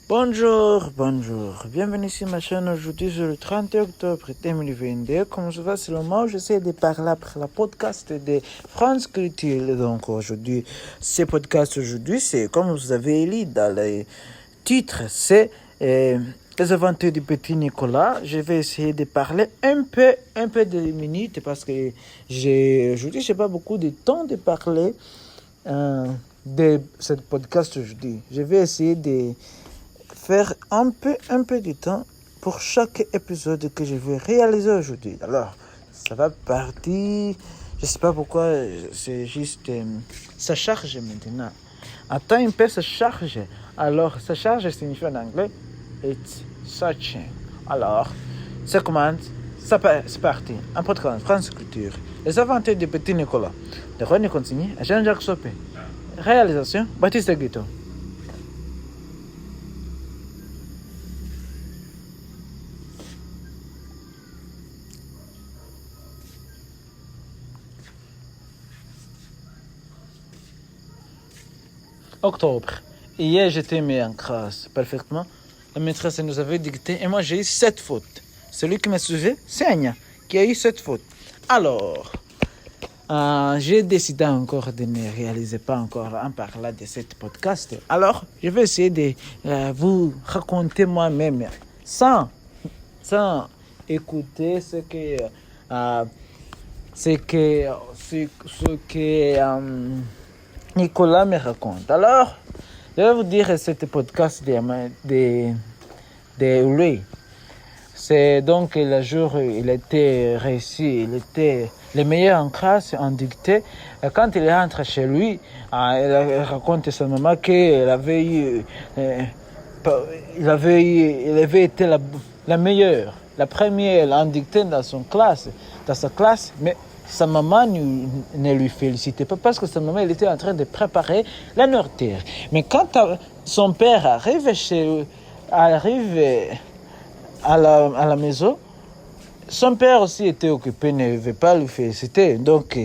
Bonjour. Bienvenue sur ma chaîne aujourd'hui sur le 30 octobre 2022. Comme je vois, c'est le moment où j'essaie de parler après le podcast de France Culture. Donc aujourd'hui, c'est comme vous avez lu dans le titre, c'est Les aventures du petit Nicolas. Je vais essayer de parler un peu de minutes parce que aujourd'hui, j'ai pas beaucoup de temps de parler de ce podcast aujourd'hui. Je vais essayer de faire un peu de temps pour chaque épisode que je vais réaliser aujourd'hui. Alors, ça va partir, je sais pas pourquoi, c'est juste, ça charge maintenant. Attends un peu, ça charge. Alors, ça charge signifie en anglais, it's searching. Alors, ça commence, c'est parti. Un podcast, France Culture. Les aventures du petit Nicolas. De René Consigny à Jean-Jacques Sopé. Réalisation, Baptiste Guito. Octobre. Hier, j'étais mis en classe parfaitement. La maîtresse nous avait dicté et moi, j'ai eu 7 fautes. Celui qui m'a suivi, c'est Anya, qui a eu 7 fautes. Alors, j'ai décidé encore de ne réaliser pas encore en parlant de ce podcast. Alors, je vais essayer de vous raconter moi-même sans écouter ce que Nicolas me raconte. Alors, je vais vous dire ce podcast de lui. C'est donc le jour où il était réussi, il était le meilleur en classe, en dictée. Et quand il rentre chez lui, il raconte à sa maman qu'il avait eu, il avait été la meilleure, la première en dictée dans sa classe, mais sa maman ne lui félicitait pas parce que sa maman elle était en train de préparer la nourriture. Mais quand son père arrive à la maison, son père aussi était occupé, ne veut pas lui féliciter. Donc,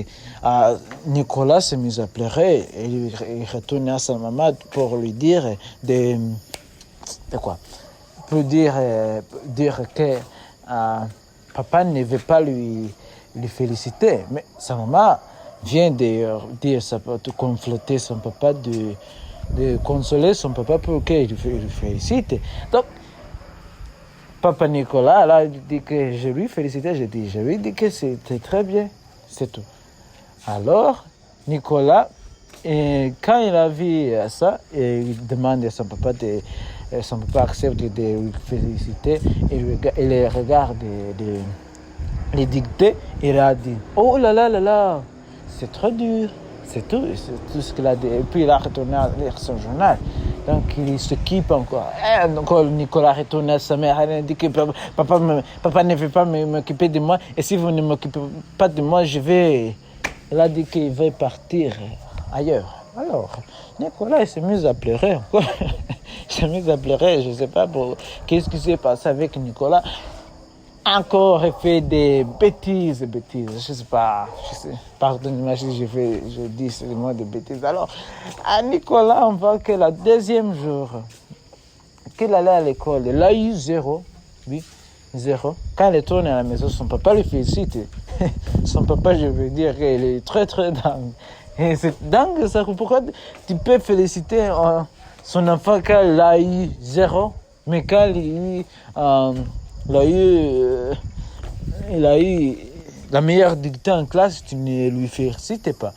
Nicolas s'est mis à pleurer et il retourne à sa maman pour lui dire de quoi? Pour dire que papa ne veut pas lui féliciter. Mais sa maman vient de confronter son papa, de consoler son papa pour qu'il lui félicite. Donc, Papa Nicolas, là, il dit que je lui félicitais, je lui dis que c'était très bien, c'est tout. Alors, Nicolas, quand il a vu ça, il demande à son papa, son papa accepte de lui féliciter, et il regarde les dictées, il a dit, oh là là là là, c'est trop dur. C'est tout ce qu'il a dit. Et puis il a retourné à lire son journal. Donc il s'occupe encore. Donc Nicolas retourne à sa mère. Elle a dit que papa ne veut pas m'occuper de moi. Et si vous ne m'occupez pas de moi, il a dit qu'il veut partir ailleurs. Alors, Nicolas il s'est mis à pleurer encore. Il s'est mis à pleurer. Je ne sais pas qu'est-ce qui s'est passé avec Nicolas. Encore fait des bêtises, je sais pas, pardonnez-moi si je dis seulement des bêtises. Alors, à Nicolas, on voit que le deuxième jour qu'il allait à l'école, il a eu 0, oui, 0. Quand il est tourné à la maison, son papa lui félicite. Son papa, je veux dire, il est très très dingue. Et c'est dingue ça, pourquoi tu peux féliciter son enfant quand il a eu 0, mais quand il a eu la meilleure dictée en classe, tu ne lui félicites pas.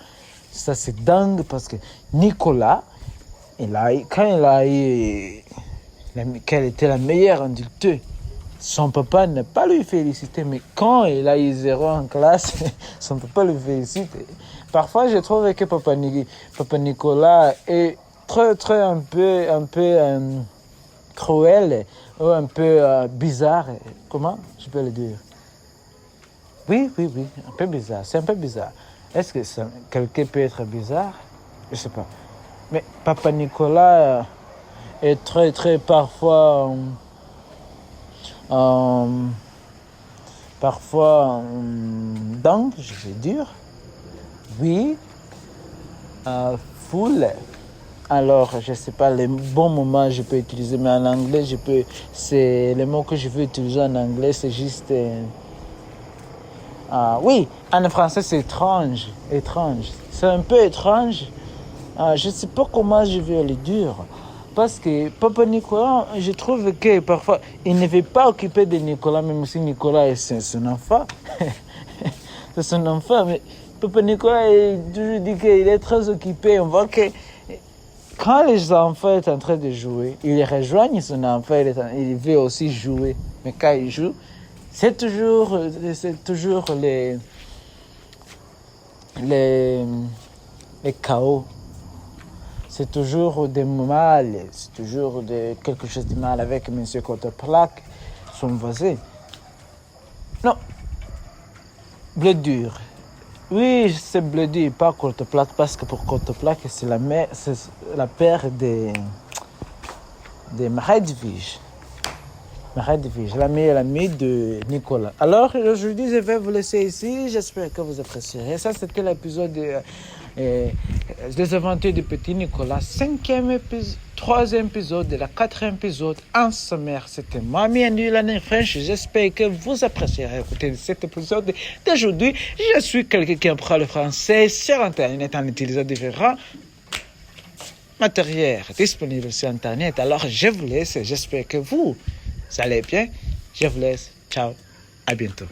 Ça, c'est dingue parce que Nicolas, qu'elle était la meilleure en dictée, son papa n'a pas lui félicité. Mais quand il a eu 0 en classe, son papa lui félicite. Parfois, je trouve que papa Nicolas est très un peu cruel ou un peu bizarre. Comment je peux le dire? Oui, un peu bizarre. C'est un peu bizarre. Est-ce que quelqu'un peut être bizarre? Je ne sais pas. Mais Papa Nicolas est très parfois dingue, je vais dire. Oui, full Alors, je ne sais pas les bons moments je peux utiliser, mais en anglais, c'est les mots que je veux utiliser en anglais, c'est juste... oui, en français, c'est étrange. C'est un peu étrange. Je ne sais pas comment je vais le dire. Parce que Papa Nicolas, je trouve que parfois, il ne veut pas occuper de Nicolas, même si Nicolas est son enfant. C'est son enfant, mais Papa Nicolas, il toujours dit qu'il est très occupé. On voit que quand les enfants sont en train de jouer, il rejoignent son enfant, il veut aussi jouer. Mais quand il joue, c'est toujours les chaos. C'est toujours des mal, c'est toujours quelque chose de mal avec M. Coteplaque, son voisin. Non, bleu dur. Oui, c'est bleu dur, pas Coteplaque, parce que pour Coteplaque, c'est la père de Marie-Edwige. Marie-Edwige, la meilleure amie de Nicolas. Alors, aujourd'hui, je vais vous laisser ici. J'espère que vous apprécierez. Ça, c'était l'épisode des aventures du petit Nicolas. 3e épisode de la 4e épisode en sommaire. C'était moi, Mianu, l'année French. J'espère que vous apprécierez écouter cet épisode d'aujourd'hui. Je suis quelqu'un qui apprend le français sur Internet en utilisant différents matériels disponibles sur Internet. Alors, je vous laisse. J'espère que vous allez bien. Je vous laisse. Ciao. À bientôt.